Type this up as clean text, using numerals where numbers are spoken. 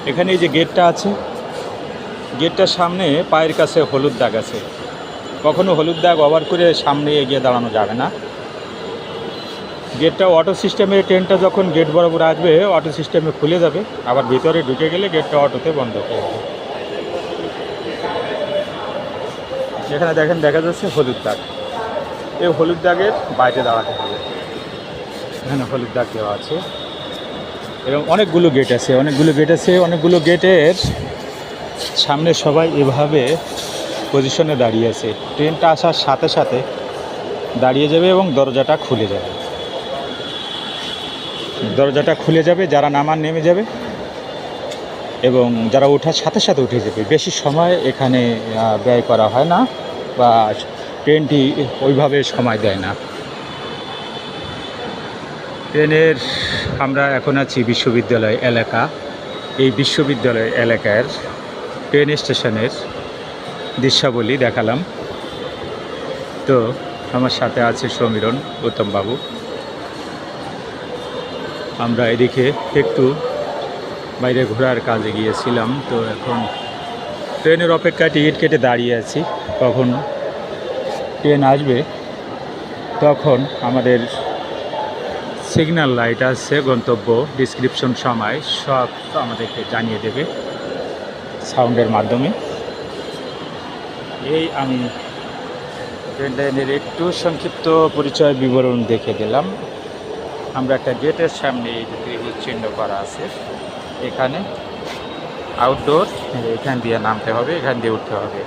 এখানে এই যে গেটটা আছে, গেটটার সামনে পায়ের কাছে হলুদ দাগ আছে। কখনো হলুদ দাগ ওভার করে সামনে এগিয়ে দাঁড়ানো যাবে না। গেটটা অটো সিস্টেমে, ট্রেনটা যখন গেট বরাবর আসবে অটো সিস্টেমে খুলে যাবে, আবার ভিতরে ঢুকে গেলে গেটটা অটোতে বন্ধ হয়ে যাবে। এখানে দেখেন দেখা যাচ্ছে হলুদ দাগ, এই হলুদ দাগের বাইরে দাঁড়াতে হবে। এখানে হলুদ দাগ দেওয়া আছে এবং অনেকগুলো গেট আছে, অনেকগুলো গেটের সামনে সবাই এভাবে পজিশনে দাঁড়িয়ে আছে। ট্রেনটা আসার সাথে সাথে দাঁড়িয়ে যাবে এবং দরজাটা খুলে যাবে, যারা নামার নেমে যাবে এবং যারা ওঠার সাথে সাথে উঠে যাবে। বেশি সময় এখানে ব্যয় করা হয় না বা ট্রেনটি ওইভাবে সময় দেয় না। ট্রেনের আমরা এখন আছি বিশ্ববিদ্যালয় এলাকা। এই বিশ্ববিদ্যালয় এলাকার ট্রেন স্টেশনের দৃশ্যাবলী দেখালাম। তো আমার সাথে আছে সমীরণ, গৌতমবাবু। আমরা এদিকে একটু বাইরে ঘোরার কাজে গিয়েছিলাম। তো এখন ট্রেনের অপেক্ষায় টিকিট কেটে দাঁড়িয়ে আছি, কখন ট্রেন আসবে। তখন আমাদের সিগন্যাল লাইট আছে, গন্তব্য, ডিসক্রিপশন, সময় সব আমাদেরকে জানিয়ে দেবে সাউন্ডের মাধ্যমে। এই আমি ট্রেন লাইনের একটু সংক্ষিপ্ত পরিচয় বিবরণ দেখে দিলাম। আমরা একটা গেটের সামনে এই যে ত্রিভুজ চিহ্ন করা আছে, এখানে আউটডোর, এখান দিয়ে নামতে হবে, এখান দিয়ে উঠতে হবে।